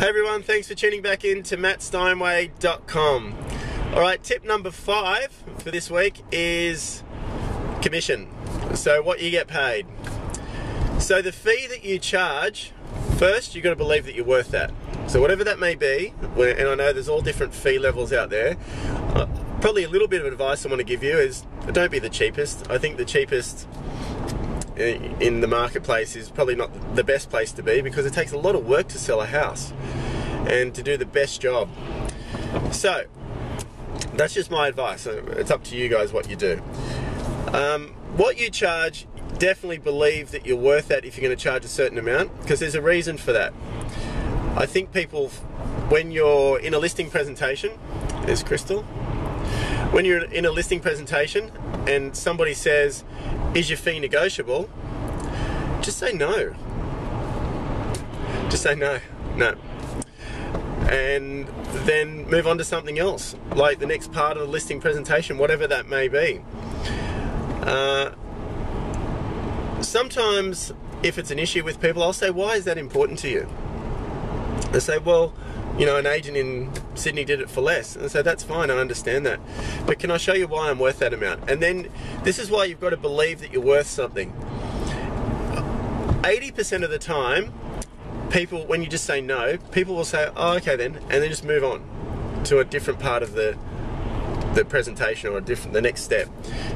Hey everyone, thanks for tuning back in to mattsteinway.com. Alright, tip number 5 for this week is commission. So what you get paid. So the fee that you charge, first you've got to believe that you're worth that. So whatever that may be, and I know there's all different fee levels out there, probably a little bit of advice I want to give you is don't be the cheapest. I think the cheapest in the marketplace is probably not the best place to be, because it takes a lot of work to sell a house and to do the best job. So that's just my advice. It's up to you guys what you do. What you charge, definitely believe that you're worth that if you're going to charge a certain amount, because there's a reason for that. I think people, when you're in a listing presentation, there's Crystal, when you're in a listing presentation and somebody says, is your fee negotiable? Just say no. Just say no. No. And then move on to something else, like the next part of the listing presentation, whatever that may be. Sometimes, if it's an issue with people, I'll say, why is that important to you? They say, well, you know, an agent in Sydney did it for less. And I say, that's fine, I understand that. But can I show you why I'm worth that amount? And then, this is why you've got to believe that you're worth something. 80% of the time, people, when you just say no, people will say, oh, okay then, and then just move on to a different part of the presentation, or the next step.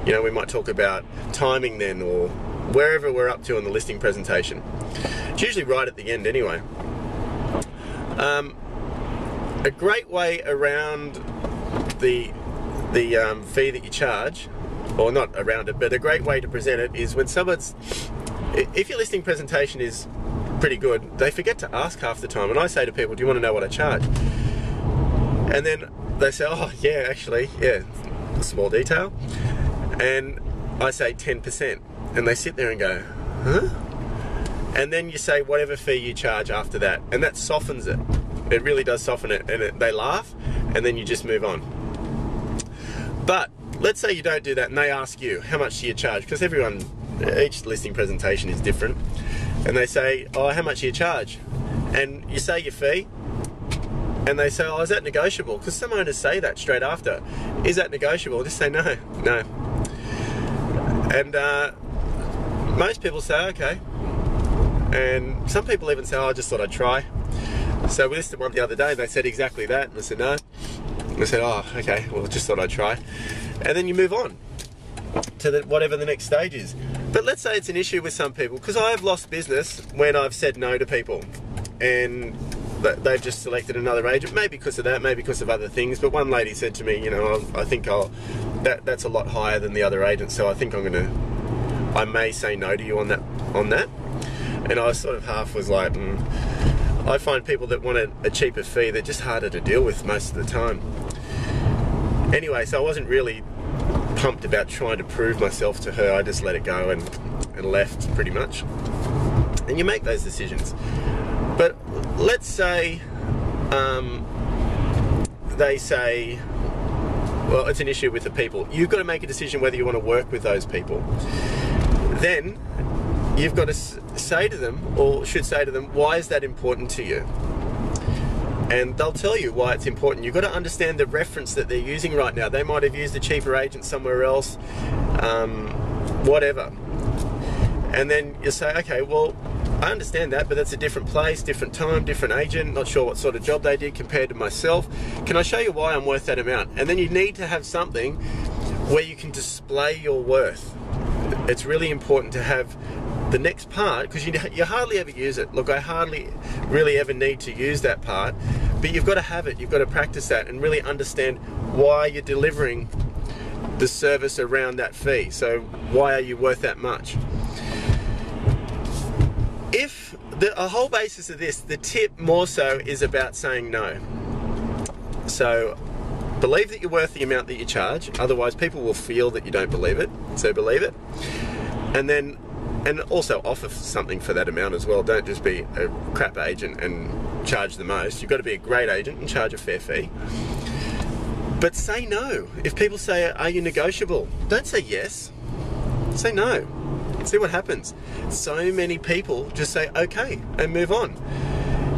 You know, we might talk about timing then, or wherever we're up to in the listing presentation. It's usually right at the end anyway. A great way around the fee that you charge, or not around it, but a great way to present it is when someone's, if your listing presentation is pretty good, they forget to ask half the time. And I say to people, do you want to know what I charge? And then they say, oh yeah, actually, yeah, a small detail. And I say 10%. And they sit there and go, huh? And then you say whatever fee you charge after that. And that softens it. It really does soften it. And they laugh, and then you just move on. But let's say you don't do that and they ask you, how much do you charge? Because each listing presentation is different. And they say, oh, how much do you charge? And you say your fee, and they say, oh, is that negotiable? Because some owners say that straight after. Is that negotiable? Just say no, no. And most people say, okay. And some people even say, oh, I just thought I'd try. So we listed one the other day, and they said exactly that. And I said, no. And I said, oh, okay, well, just thought I'd try. And then you move on to whatever the next stage is. But let's say it's an issue with some people, because I have lost business when I've said no to people, and they've just selected another agent, maybe because of that, maybe because of other things. But one lady said to me, you know, I think that's a lot higher than the other agent, so I think I may say no to you on that. And I sort of half was like, I find people that want a cheaper fee, they're just harder to deal with most of the time. Anyway, so I wasn't really pumped about trying to prove myself to her. I just let it go and left, pretty much. And you make those decisions. But let's say they say, well, it's an issue with the people. You've got to make a decision whether you want to work with those people. Then you've got to say to them, or should say to them, why is that important to you? And they'll tell you why it's important. You've got to understand the reference that they're using right now. They might have used a cheaper agent somewhere else, whatever. And then you say, okay, well, I understand that, but that's a different place, different time, different agent, not sure what sort of job they did compared to myself. Can I show you why I'm worth that amount? And then you need to have something where you can display your worth. It's really important to have the next part, because you hardly ever use it. Look, I hardly really ever need to use that part, but you've got to have it. You've got to practice that and really understand why you're delivering the service around that fee. So why are you worth that much? If a whole basis of this, the tip more so is about saying no. So believe that you're worth the amount that you charge, otherwise people will feel that you don't believe it. So believe it. And also offer something for that amount as well. Don't just be a crap agent and charge the most. You've got to be a great agent and charge a fair fee. But say no. If people say, are you negotiable? Don't say yes. Say no. See what happens. So many people just say okay and move on.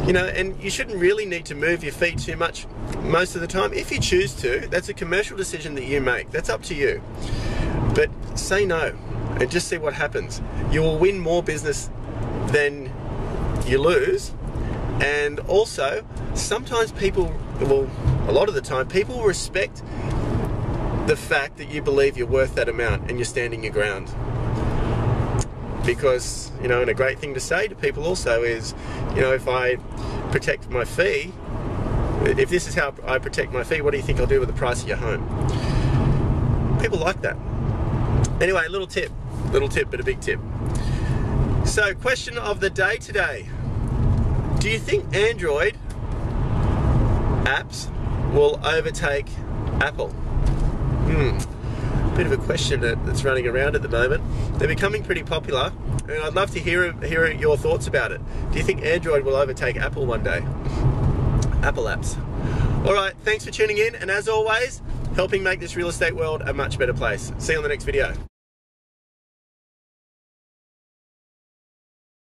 You know, and you shouldn't really need to move your feet too much most of the time. If you choose to, that's a commercial decision that you make. That's up to you. But say no and just see what happens. You will win more business than you lose. And also, sometimes people, well, a lot of the time, people respect the fact that you believe you're worth that amount and you're standing your ground. Because, you know, and a great thing to say to people also is, you know, if I protect my fee, if this is how I protect my fee, what do you think I'll do with the price of your home? People like that. Anyway, little tip, but a big tip. So, question of the day today. Do you think Android apps will overtake Apple? Bit of a question that's running around at the moment. They're becoming pretty popular, and I'd love to hear your thoughts about it. Do you think Android will overtake Apple one day? Apple apps. Alright, thanks for tuning in, and as always, helping make this real estate world a much better place. See you on the next video.